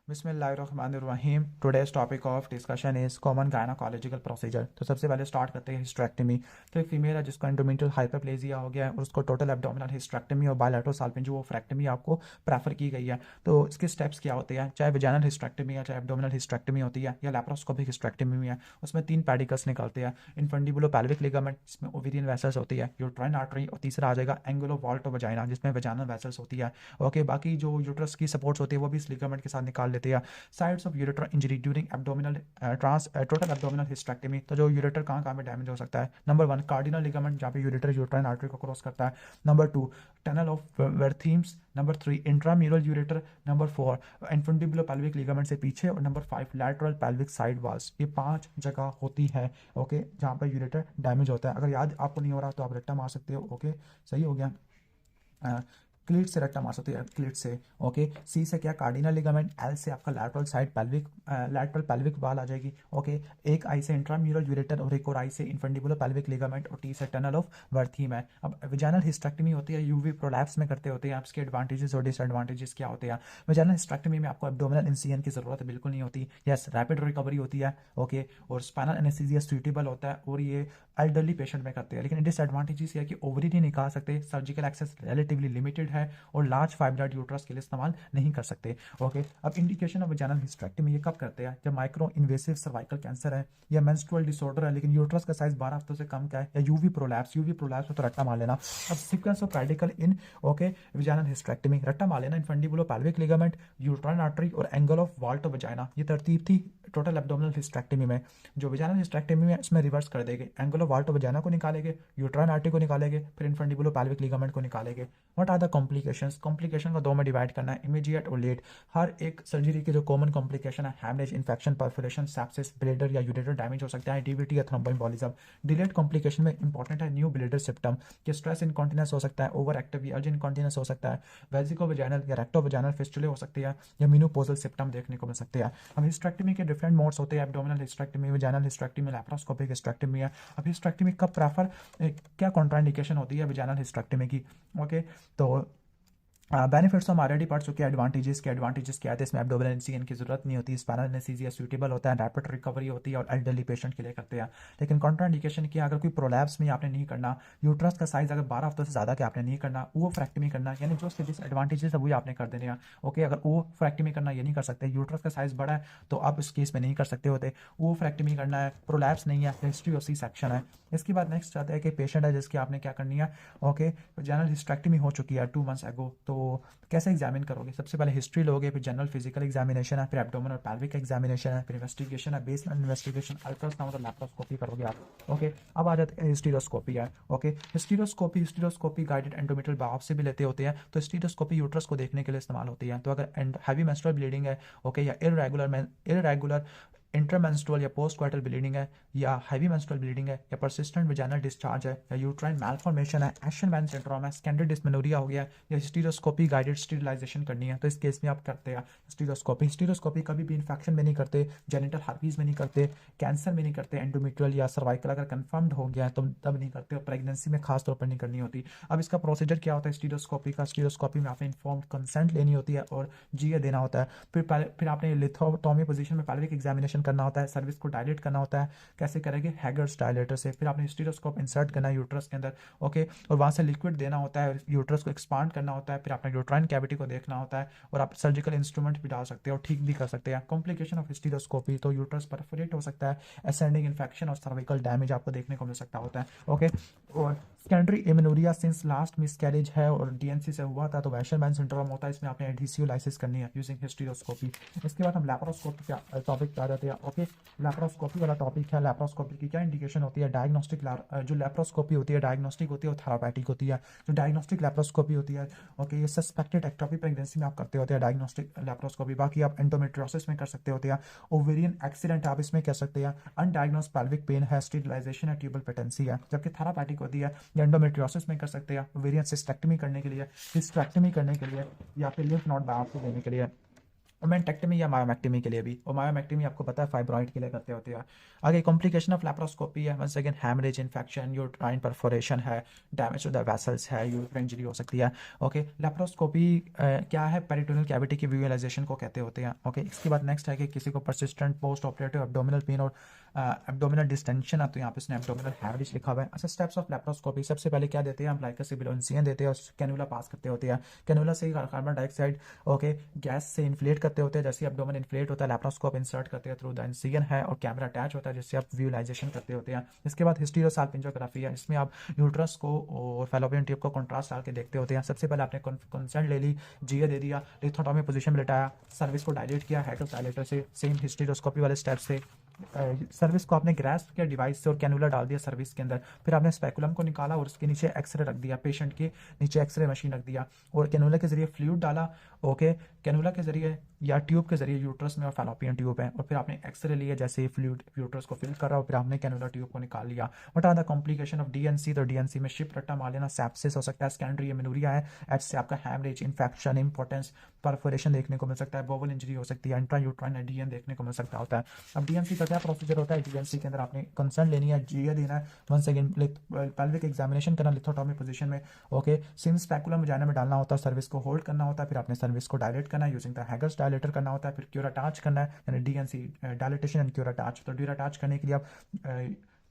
बिस्मिल्लाहिर्रहमानिर्रहीम। Today's topic of discussion is common gynaecological procedure. तो सबसे पहले स्टार्ट करते हैं हिस्टेरेक्टमी। तो एक फीमेल है जिसको एंडोमेट्रियल हाइपरप्लेजिया हो गया है और उसको टोटल एब्डोमिनल हिस्टेरेक्टमी और बायलैटरल साल्पिंजोफ्रेक्टमी आपको प्रेफर की गई है। तो इसके स्टेप्स क्या होते हैं, चाहे वेजाइनल हिस्टेरेक्टमी है, चाहे एब्डोमिनल हिस्टेरेक्टमी होती है या लैप्रोस्कोपिक हिस्टेरेक्टमी में है, उसमें 3 पेडिकल्स निकलते हैं। इनफंडिबुलोपेल्विक लिगामेंट जिसमें ओवेरियन वेसल्स होती है, यूट्राइन आर्टरी, और तीसरा आ जाएगा एंगुलो वॉल्ट ऑफ वजाइना जिसमें वेजाइनल वेसल्स होती है। ओके, बाकी जो यूट्रस की सपोर्ट्स होती है वो भी इस लिगामेंट के साथ निकाल लेते हैं। Sides of ureter injury during abdominal total abdominal hysterectomy. तो जो यूरेटर कहाँ कहाँ में डैमेज हो सकता है, नंबर 1 कार्डिनल लिगामेंट जहाँ पे यूरेटर यूट्राइन आर्टरी को क्रॉस करता है, number 2 tunnel of Wertheim's, number 3 intramural ureter, number 4 infundibulopelvic ligament से पीछे, और नंबर 5 लैटरल पेल्विक साइड वॉल्स। ये 5 जगह होती है ओके जहाँ पर यूरेटर डैमेज होता है। अगर याद आपको नहीं हो रहा तो आप रट्टा मार सकते हो। ओके, सही हो गया। क्लीट से रट्टा मार सकते हैं, क्लीट से। ओके, सी से क्या कार्डिनल लिगामेंट, एल से आपका लैटरल पेल्विक वाल आ जाएगी। ओके, एक आई से इंट्राम्यूरल यूरेटर और एक और आई से इन्फंडिबुलर पेल्विक लिगामेंट, और टी से टनल ऑफ वर्थीम है। अब वेजाइनल हिस्टेरेक्टमी होती है, यूवी प्रोलैप्स में करते होते हैं। आप इसके एडवांटेजेस और डिसएडवांटेजेस क्या होते हैं। वेजाइनल हिस्टेरेक्टमी में आपको एब्डोमिनल इंसिजन की जरूरत बिल्कुल नहीं होती। यस, रैपिड रिकवरी होती है। ओके, और स्पाइनल एनेस्थीसिया सूटेबल होता है, और ये एल्डरली पेशेंट में करते हैं। लेकिन डिसएडवांटेजेस ये है कि ओवरी नहीं निकाल सकते, सर्जिकल एक्सेस रिलेटिवली लिमिटेड है, और लार्ज फाइब्रॉइड यूट्रस के लिए इस्तेमाल नहीं कर सकते। ओके, अब इंडिकेशन ऑफ वेजाइनल हिस्टेरेक्टमी ये कब करते हैं, जब माइक्रो इन्वेसिव सर्वाइकल कैंसर है या मेंस्ट्रुअल डिसऑर्डर है लेकिन यूट्रस का साइज 12 हफ्तों से कम का है, या यूवी प्रोलैप्स में तो रट्टा मार लेना। अब sequence of radical in okay vaginal hysterectomy, रट्टा मार लेना इन्फंडिबुलोपेल्विक लिगामेंट, यूट्राइन आर्टरी और angle of vault of vagina. ये तरतीब थी टोटल एब्डोमिनल हिस्टेरेक्टमी में। जो वेजाइनल हिस्टेरेक्टमी में इसमें रिवर्स कर देंगे, angle of vault of vagina को निकालेंगे, यूट्राइन आर्टरी को निकालेंगे, फिर इन्फंडिबुलोपेल्विक लिगामेंट को निकालेंगे। What are the complications, complication को 2 में डिवाइड करना है, इमीडिएट और लेट। हर एक सर्जरी की जो कॉमन कॉम्प्लिकेशन है, haemorrhage, infection, perforation, sepsis, bladder या यूरेटर डैमेज हो सकता है, डीवीटी या थ्रोम्बोएम्बोलिज्म। डिलेड कॉम्प्लिकेशन में इंपॉर्टेंट है न्यू ब्लेडर सिम्टम, कि स्ट्रेस इनकॉन्टिनेंस हो सकता है, ओवर एक्टिव या अर्जेंट इनकॉन्टिनेंस हो सकता है, वेजिको वजाइनल या रेक्टो वजाइनल फिस्टुले हो सकती है, या मेनोपॉजल सिम्टम देखने को मिल सकते हैं। अब हिस्टेरेक्टमी के डिफरेंट मोड्स होते हैं, abdominal hysterectomy, vaginal hysterectomy, laparoscopic hysterectomy है। अब हिस्टेरेक्टमी कब प्रेफर, क्या कॉन्ट्राइंडिकेशन होती है वजाइनल हिस्टेरेक्टमी की। ओके, तो बेनिफिट्स हम ऑलरेडी पढ़ चुके हैं। एडवांटेजेस क्या है, इसमें एब्डोमिनल इंसिजन की जरूरत नहीं होती, स्पाइनल एनेस्थीसिया सूटेबल होता है, रैपिड रिकवरी होती है और एल्डरली पेशेंट के लिए करते हैं। लेकिन कॉन्ट्राइंडिकेशन क्या, अगर कोई प्रोलैप्स में आपने नहीं करना, यूट्रस का साइज अगर 12 हफ्तों से ज़्यादा के आपने नहीं करना, वो फ्रैक्टमी करना, यानी जो डिसएडवांटेजेस है वही आपने कर देने हैं। ओके, अगर वो फ्रैक्टमी करना ये नहीं कर सकते, यूट्रस का साइज बड़ा है तो आप इस केस में नहीं कर सकते होते, वो फ्रैक्टमी करना है, प्रोलैप्स नहीं है, हिस्ट्री ऑफ सी सेक्शन है। इसके बाद नेक्स्ट आता है कि पेशेंट है जिसकी आपने क्या करनी है। ओके, जनरल हिस्टेरेक्टमी हो चुकी है 2 मंथ्स एगो, तो कैसे एग्जामिन करोगे, सबसे पहले हिस्ट्री लोगे, फिर जनरल फिजिकल एग्जामिनेशन है, फिर एब्डोमिनल पेल्विक एग्जामिनेशन है, फिर इन्वेस्टिगेशन है, बेसलाइन इन्वेस्टिगेशन, अल्ट्रासाउंड और लैप्रोस्कोपी करोगे आप। ओके, अब आ जाते हैं हिस्टीरोस्कोपी है। ओके, हिस्टीरोस्कोपी गाइडेड एंडोमेट्रियल बायोप्सी भी लेते होते हैं। तो हिस्टीरोस्कोपी यूट्रस को देखने के लिए इस्तेमाल होती है। तो अगर हैवी मेंस्ट्रुअल ब्लीडिंग है, ओके, या इरेगुलर इंटरमेंस्ट्रुअल या पोस्ट क्वार्टर ब्लीडिंग है, या हैवी मेंस्ट्रुअल ब्लीडिंग है, या परसिस्टेंट वेजाइनल डिस्चार्ज है, या यूट्राइन मैलफॉर्मेशन है, एशनमैन सिंड्रोम है, स्कैंडर्ड डिस्मेनोरिया हो गया, या हिस्टीरोस्कोपी गाइडेड स्टीरिलाइजेशन करनी है, तो इस केस में आप करते हैं हिस्टीरोस्कोपी कभी भी इन्फेक्शन में नहीं करते, जेनिटल हार्पीज में नहीं करते, कैंसर में नहीं करते, एंडोमेट्रियल या सर्वाइकल अगर कंफर्म्ड हो गया है तो तब नहीं करते, और प्रेगनेंसी में खास तौर पर नहीं करनी होती। अब इसका प्रोसीजर क्या होता है हिस्टीरोस्कोपी में आपने इन्फॉर्म्ड कंसेंट लेनी होती है और जीए देना होता है। फिर आपने लिथोटॉमी पोजीशन में पेल्विक एग्जामिनेशन करना होता है, सर्विस को डायलेट करना होता है। कैसे करेंगे, हैगर्स डायलेटर से। फिर आपने हिस्टीरोस्कोप इंसर्ट करना है यूट्रस के अंदर, ओके, और वहाँ से लिक्विड देना होता है, यूट्रस को एक्सपांड करना होता है। फिर आपने यूट्राइन कैविटी को देखना होता है, और आप सर्जिकल इंस्ट्रूमेंट भी डाल सकते हैं और ठीक भी कर सकते हैं। कॉम्प्लिकेशन ऑफ हिस्टीरोस्कोपी, तो यूट्रस परफोरेट हो सकता है, असेंडिंग इन्फेक्शन और सर्विकल डैमेज आपको देखने को मिल सकता होता है। ओके, और secondary amenorrhoea since last miscarriage है और डीएनसी से हुआ था तो वैशरमैन सिंड्रोम होता है, इसमें आपने एडहेसियोलाइसिस करनी है यूजिंग हिस्टीरोस्कोपी। इसके बाद हम लैप्रोस्कोपी का टॉपिक पे आ जाते हैं। ओके, लैप्रोस्कोपी वाला टॉपिक है। लैप्रोस्कोपी की क्या इंडिकेशन होती है, डायग्नोस्टिक जो लैप्रोस्कोपी होती है डायग्नोस्टिक होती है और थेरापेटिक होती है। जो डायग्नोस्टिक लैप्रोस्कोपी होती है, ओके, ये सस्पेक्टेड एक्टोपिक प्रेगनेंसी में आप करते होते हैं डायग्नोस्टिक लैप्रोस्कोपी। बाकी आप एंडोमेट्रियोसिस में कर सकते होते हैं, ओवेरियन एक्सीडेंट आप इसमें कर सकते हैं, अनडायग्नोस्ड पेल्विक पेन है, स्टेरिलाइजेशन है, ट्यूबल पेटेंसी है। जबकि थेरापेटिक होती है या एंडोमेट्रियोसिस में कर सकते हैं, ओवेरियन सिस्टेक्टमी करने के लिए, हिस्टेरेक्टमी करने के लिए, या फिर लिम्फ नोड बायोप्सी देने के लिए। ओमेंटेक्टमी या मायोमेक्टमी के लिए भी, और मायोमेक्टमी आपको पता है फाइब्रॉइड के लिए करते होते हैं। आगे कॉम्प्लिकेशन ऑफ लैप्रोस्कोपी है, once again haemorrhage, infection, uterine perforation है, डैमेज टू द वेसल्स है, यूट्राइन इंजरी हो सकती है। ओके, लैप्रोस्कोपी क्या है, पेरिटोनियल कैविटी की विजुअलाइजेशन को कहते होते हैं। ओके, इसके बाद नेक्स्ट है कि किसी को persistent post operative abdominal pain और एब्डोमिनल डिस्टेंशन है, तो यहाँ पे इसने एब्डोमिनल हैमरेज लिखा हुआ है। अच्छा, स्टेप्स ऑफ लैप्रोस्कोपी, सबसे पहले क्या देते हैं हम, लाइक सिबिलोन्सियन देते हैं और कैनुला पास करते होते हैं। कैनुला से कार्बन डाइऑक्साइड ओके गैस से इन्फ्लेट करते होते हैं, जैसे एब्डोमेन इन्फ्लेट होता है, लैप्रोस्कोप इंसर्ट करते हैं थ्रू द इंसिजन है, और कैमरा अटैच होता है जिससे आप विजुअलाइजेशन करते होते हैं। इसके बाद हिस्टीरोसाल्पिंजोग्राफी है, इसमें आप यूट्रस को और फैलोपियन ट्यूब को कॉन्ट्रास्ट डाल के देखते होते हैं। सबसे पहले आपने कंसेंट ले ली, जीए दे दिया, लिथोटॉमी पोजीशन में लेटाया, सर्विस को डायलेट किया हेड डायलेटर से, सेम हिस्टीरोस्कोपी वाले स्टेप से। सर्विस को आपने ग्रास्प किया डिवाइस से और कैनुला डाल दिया सर्विस के अंदर, फिर आपने स्पेकुलम को निकाला और उसके नीचे एक्सरे रख दिया, पेशेंट के नीचे एक्सरे मशीन रख दिया, और कैनुला के जरिए फ्लूइड डाला। ओके, कैनुला के जरिए या ट्यूब के जरिए यूट्रस में और फैलोपियन ट्यूब है, और फिर आपने एक्सरे लिया जैसे ही फ्लूइड यूट्रस को फिल कर रहा हो, फिर आपने कैनुला ट्यूब को निकाल लिया। What are the complication of DNC, तो डीएनसी में शिप रट्टा मार लेना, सेप्सिस हो सकता है, सेकेंडरी एमेनोरिया है, एच से आपका हैमरेज, इन्फेक्शन, इंपॉर्टेंस, परफोरेशन देखने को मिल सकता है, बोवल इंजरी हो सकती है, इंट्रा यूट्राइन एडीएम देखने को मिल सकता होता है। अब डीएनसी का क्या प्रोसीजर होता है, डीएनसी के अंदर आपने कंसर्न लेनी है, जीए देना है, वंस अगेन पेल्विक एग्जामिनेशन करना लिथोटॉमी पोजीशन में। ओके, सिम स्पेकुलम वजाइना में डालना होता है, सर्विस को होल्ड करना होता है, फिर आपने सर्विस को डायलेट करना है यूजिंग द हैगर्स डायलेटर करना होता है, फिर क्यूर अटैच करना है, यानी DNC dilatation and cure attach. तो क्यूर अटैच करने के लिए आप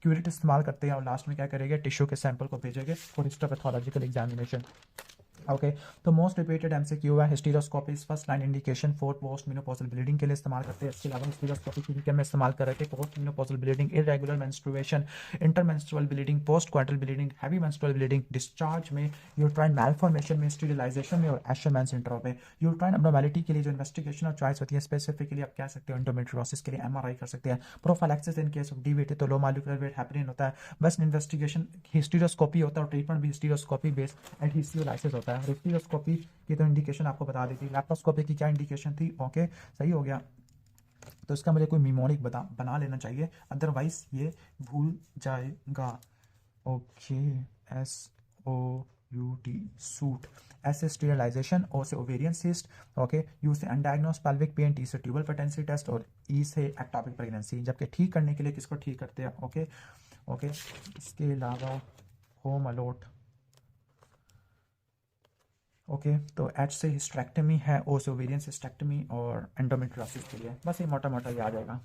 क्यूरेट इस्तेमाल करते हैं, और लास्ट में क्या करेंगे, टिश्यू के सैंपल को भेजेंगे फॉर हिस्टोपैथोलॉजिकल एग्जामिनेशन। ओके, तो मोस्ट रिपीटेड एमसीक्यू है, hysteroscopy is first line indication for post menopausal bleeding के लिए इस्तेमाल करते हैं। इसके अलावा हिस्टीरोस्कोपी फिजिकल में इस्तेमाल कर रहे थे post menopausal bleeding, irregular menstruation, intermenstrual bleeding, post quartile bleeding, heavy menstrual bleeding, discharge में, यूट्राइन मैलफॉर्मेशन में, स्टीरिलाइजेशन में, और एशरमैन सिंड्रोम में। यूट्राइन एब्नॉर्मैलिटी के लिए जो इन्वेस्टिगेशन और चॉइस होती है, स्पेसिफिकली आप कह सकते हो एंडोमेट्रियोसिस के लिए एमआरआई कर सकते हैं, prophylaxis in case of DVT तो लो मॉलिक्यूलर वेट हैपनिन होता है, बस इन्वेस्टिगेशन हिस्टीरोस्कोपी होता है, और ट्रीटमेंट भी हिस्टीरोस्कोपी बेस्ड एडहेसिवलाइसिस होता है। हिस्टीरोस्कोपी की तो इंडिकेशन आपको बता दी थी, लैप्रोस्कोपी की क्या इंडिकेशन थी। ओके, सही हो गया। तो इसका मुझे कोई मिमोनिक बना लेना चाहिए, अदरवाइज ये भूल जाएगा। Okay, S O U T suit, S से स्टीरिलाइजेशन, ओ से ओवेरियन सिस्ट, ओके, यू से अनडायग्नोस पेल्विक पेन, टी से ट्यूबल फर्टेंसी टेस्ट, और ई से एक्टोपिक प्रेगनेंसी। जबकि ठीक करने के लिए किसको ठीक करते हैं। ओके ओके, इसके अलावा होम अलॉट। ओके, तो एच से हिस्टेक्टमी है, ओ से ओवेरियन सिस्टेक्टमी, और एंडोमेट्रियोसिस के लिए बस ये मोटा मोटा ये आ जाएगा।